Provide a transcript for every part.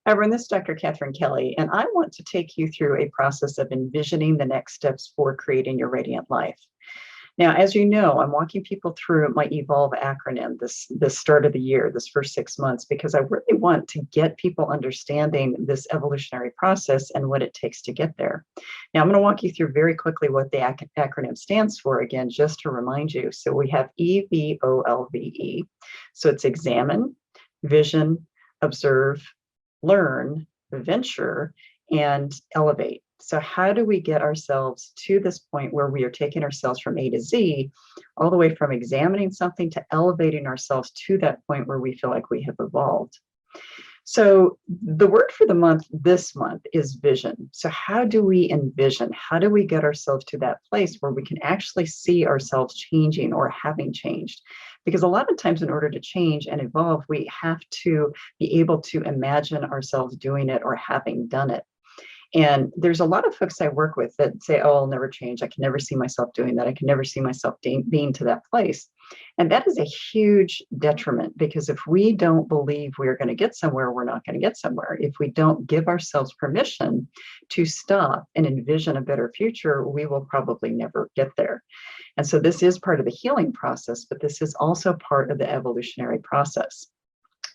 Everyone, this is Dr. Catherine Kelly, and I want to take you through a process of envisioning the next steps for creating your radiant life. Now, as you know, I'm walking people through my EVOLVE acronym this start of the year, this first 6 months, because I really want to get people understanding this evolutionary process and what it takes to get there. Now, I'm going to walk you through very quickly what the acronym stands for, again, just to remind you. So we have EVOLVE. So it's examine, vision, observe, learn, venture, and elevate. So how do we get ourselves to this point where we are taking ourselves from A to Z, all the way from examining something to elevating ourselves to that point where we feel like we have evolved? So the word for the month this month is vision. So how do we envision? How do we get ourselves to that place where we can actually see ourselves changing or having changed? Because a lot of times in order to change and evolve, we have to be able to imagine ourselves doing it or having done it. And there's a lot of folks I work with that say, oh, I'll never change. I can never see myself doing that. I can never see myself being to that place. And that is a huge detriment, because if we don't believe we're going to get somewhere, we're not going to get somewhere. If we don't give ourselves permission to stop and envision a better future, we will probably never get there. And so this is part of the healing process, but this is also part of the evolutionary process.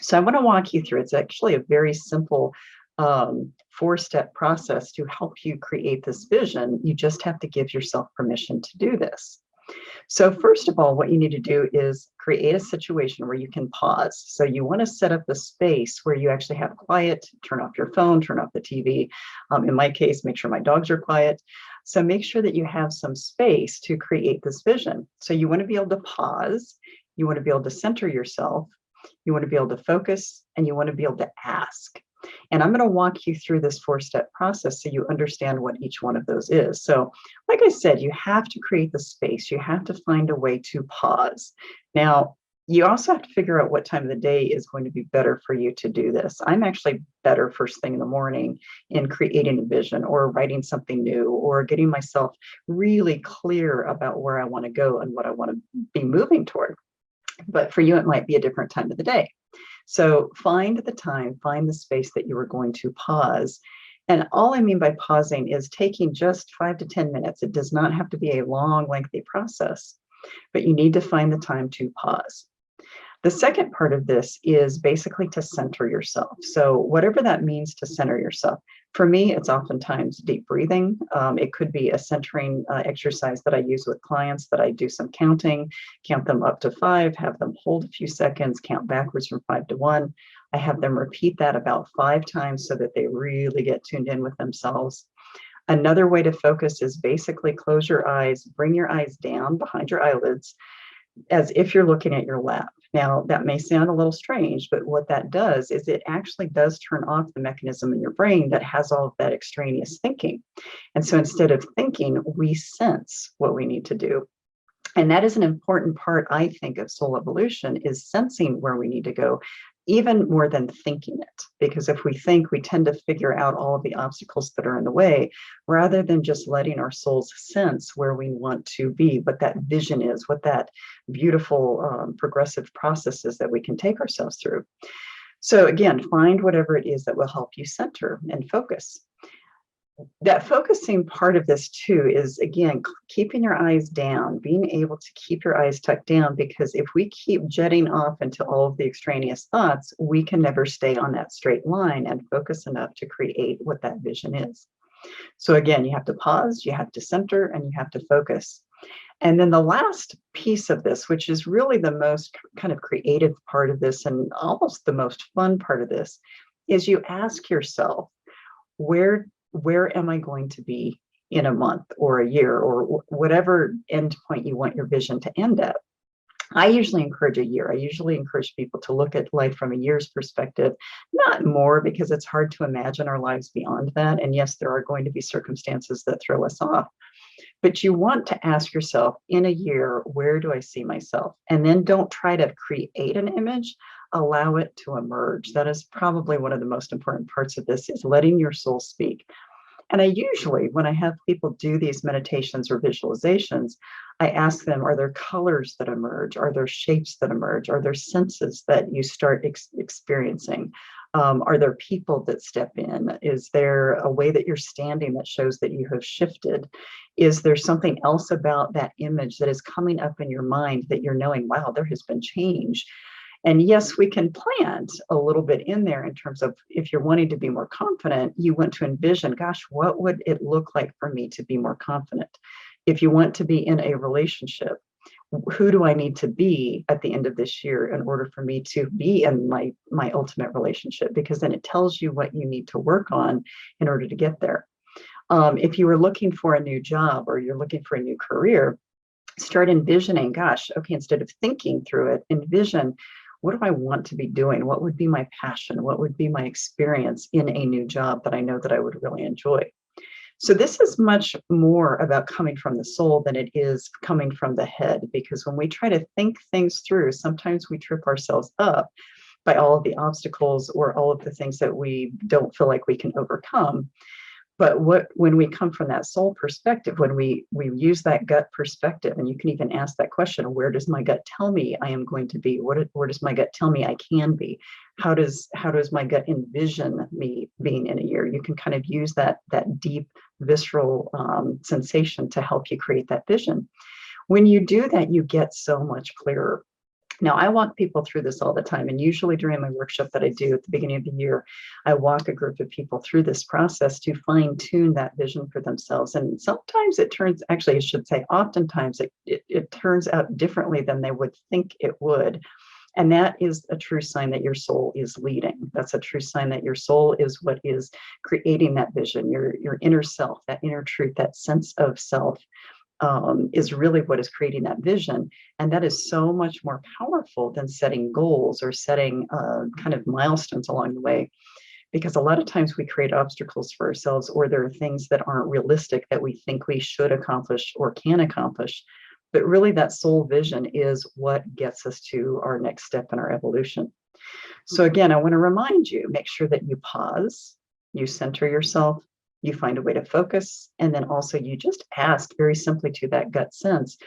So I want to walk you through. It's actually a very simple 4-step process to help you create this vision. You just have to give yourself permission to do this. So first of all, what you need to do is create a situation where you can pause. So you want to set up the space where you actually have quiet, turn off your phone, turn off the TV. In my case, make sure my dogs are quiet. So make sure that you have some space to create this vision. So you want to be able to pause. You want to be able to center yourself. You want to be able to focus, and you want to be able to ask. And I'm going to walk you through this 4-step process so you understand what each one of those is. So like I said, you have to create the space. You have to find a way to pause. Now, you also have to figure out what time of the day is going to be better for you to do this. I'm actually better first thing in the morning in creating a vision or writing something new or getting myself really clear about where I want to go and what I want to be moving toward. But for you, it might be a different time of the day. So find the time, find the space that you are going to pause. And all I mean by pausing is taking just 5 to 10 minutes. It does not have to be a long, lengthy process, but you need to find the time to pause. The second part of this is basically to center yourself. So whatever that means to center yourself. For me, it's oftentimes deep breathing. It could be a centering exercise that I use with clients, that I do some counting, count them up to 5, have them hold a few seconds, count backwards from 5 to 1. I have them repeat that about 5 times so that they really get tuned in with themselves. Another way to focus is basically close your eyes, bring your eyes down behind your eyelids, as if you're looking at your lap. Now, that may sound a little strange, but what that does is it actually does turn off the mechanism in your brain that has all of that extraneous thinking. And so instead of thinking, we sense what we need to do. And that is an important part, I think, of soul evolution, is sensing where we need to go, even more than thinking it. Because if we think, we tend to figure out all of the obstacles that are in the way, rather than just letting our souls sense where we want to be, what that vision is, what that beautiful progressive process is that we can take ourselves through. So again, find whatever it is that will help you center and focus. That focusing part of this too is, again, keeping your eyes down, being able to keep your eyes tucked down, because if we keep jetting off into all of the extraneous thoughts, we can never stay on that straight line and focus enough to create what that vision is. So again, you have to pause, you have to center, and you have to focus. And then the last piece of this, which is really the most kind of creative part of this and almost the most fun part of this, is you ask yourself, where am I going to be in a month or a year or whatever end point you want your vision to end at? I usually encourage a year. I usually encourage people to look at life from a year's perspective, not more, because it's hard to imagine our lives beyond that. And yes, there are going to be circumstances that throw us off. But you want to ask yourself, in a year, where do I see myself? And then don't try to create an image, allow it to emerge. That is probably one of the most important parts of this, is letting your soul speak. And I usually, when I have people do these meditations or visualizations, I ask them, are there colors that emerge? Are there shapes that emerge? Are there senses that you start experiencing? Are there people that step in? Is there a way that you're standing that shows that you have shifted? Is there something else about that image that is coming up in your mind that you're knowing, wow, there has been change? And yes, we can plant a little bit in there in terms of if you're wanting to be more confident, you want to envision, gosh, what would it look like for me to be more confident? If you want to be in a relationship, who do I need to be at the end of this year in order for me to be in my ultimate relationship? Because then it tells you what you need to work on in order to get there. If you are looking for a new job or you're looking for a new career, start envisioning, gosh, okay, instead of thinking through it, envision, what do I want to be doing? What would be my passion? What would be my experience in a new job that I know that I would really enjoy? So this is much more about coming from the soul than it is coming from the head, because when we try to think things through, sometimes we trip ourselves up by all of the obstacles or all of the things that we don't feel like we can overcome. But when we come from that soul perspective, when we use that gut perspective, and you can even ask that question, where does my gut tell me I am going to be? Where does my gut tell me I can be? How does my gut envision me being in a year? You can kind of use that deep visceral sensation to help you create that vision. When you do that, you get so much clearer. Now, I walk people through this all the time, and usually during my workshop that I do at the beginning of the year, I walk a group of people through this process to fine tune that vision for themselves. And sometimes it turns, actually, I should say, oftentimes it turns out differently than they would think it would. And that is a true sign that your soul is leading. That's a true sign that your soul is what is creating that vision, your inner self, that inner truth, that sense of self. Is really what is creating that vision. And that is so much more powerful than setting goals or setting kind of milestones along the way. Because a lot of times we create obstacles for ourselves, or there are things that aren't realistic that we think we should accomplish or can accomplish. But really, that soul vision is what gets us to our next step in our evolution. So again, I want to remind you, make sure that you pause, you center yourself, you find a way to focus, and then also you just ask very simply to that gut sense,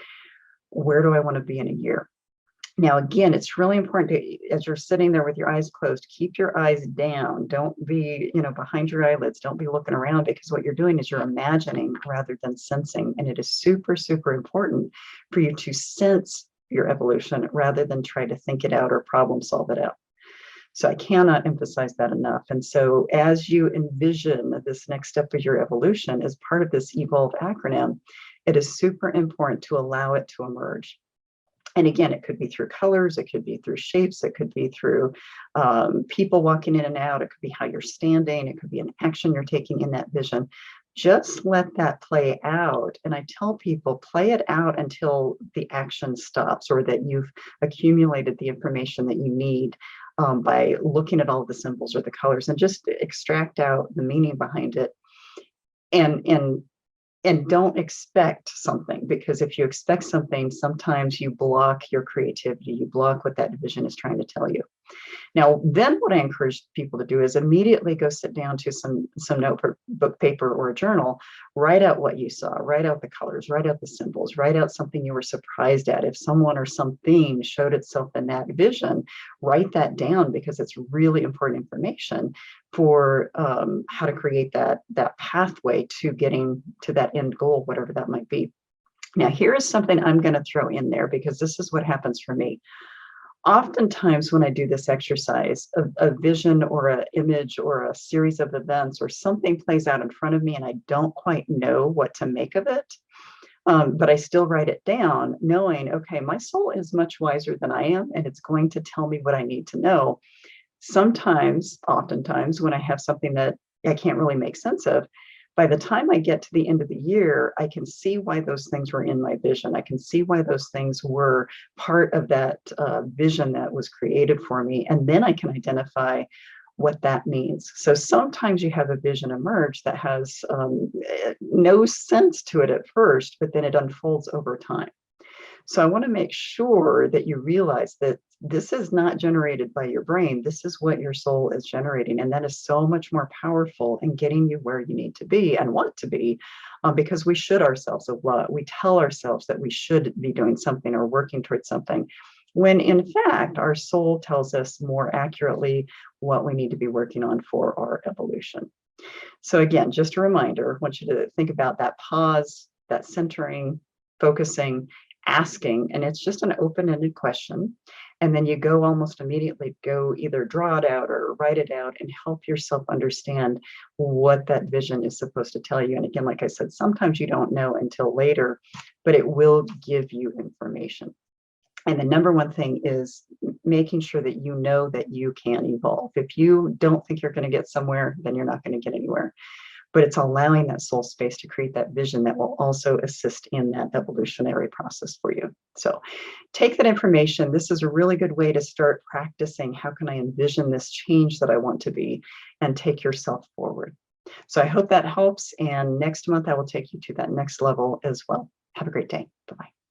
where do I want to be in a year? Now, again, it's really important to, as you're sitting there with your eyes closed, keep your eyes down. Don't be, behind your eyelids. Don't be looking around, because what you're doing is you're imagining rather than sensing. And it is super, super important for you to sense your evolution rather than try to think it out or problem solve it out. So I cannot emphasize that enough. And so as you envision this next step of your evolution as part of this EVOLVE acronym, it is super important to allow it to emerge. And again, it could be through colors, it could be through shapes, it could be through people walking in and out, it could be how you're standing, it could be an action you're taking in that vision. Just let that play out. And I tell people, play it out until the action stops, or that you've accumulated the information that you need by looking at all the symbols or the colors, and just extract out the meaning behind it. And don't expect something, because if you expect something, sometimes you block your creativity, you block what that vision is trying to tell you. Now, then what I encourage people to do is immediately go sit down to some notebook, paper, or a journal, write out what you saw, write out the colors, write out the symbols, write out something you were surprised at. If someone or something showed itself in that vision, write that down, because it's really important information for how to create that pathway to getting to that end goal, whatever that might be. Now, here is something I'm going to throw in there, because this is what happens for me. Oftentimes when I do this exercise, a vision or an image or a series of events or something plays out in front of me, and I don't quite know what to make of it, but I still write it down, knowing, okay, my soul is much wiser than I am, and it's going to tell me what I need to know. Oftentimes, when I have something that I can't really make sense of, by the time I get to the end of the year, I can see why those things were in my vision. I can see why those things were part of that vision that was created for me. And then I can identify what that means. So sometimes you have a vision emerge that has no sense to it at first, but then it unfolds over time. So I want to make sure that you realize that this is not generated by your brain. This is what your soul is generating. And that is so much more powerful in getting you where you need to be and want to be, because we should ourselves a lot. We tell ourselves that we should be doing something or working towards something. when in fact, our soul tells us more accurately what we need to be working on for our evolution. So again, just a reminder, I want you to think about that pause, that centering, focusing, asking, and it's just an open-ended question. And then you go almost immediately, go either draw it out or write it out and help yourself understand what that vision is supposed to tell you. And again, like I said, sometimes you don't know until later, but it will give you information. And the number one thing is making sure that you know that you can evolve. If you don't think you're going to get somewhere, then you're not going to get anywhere. But it's allowing that soul space to create that vision that will also assist in that evolutionary process for you. So take that information. This is a really good way to start practicing. How can I envision this change that I want to be, and take yourself forward? So I hope that helps. And next month, I will take you to that next level as well. Have a great day. Bye-bye.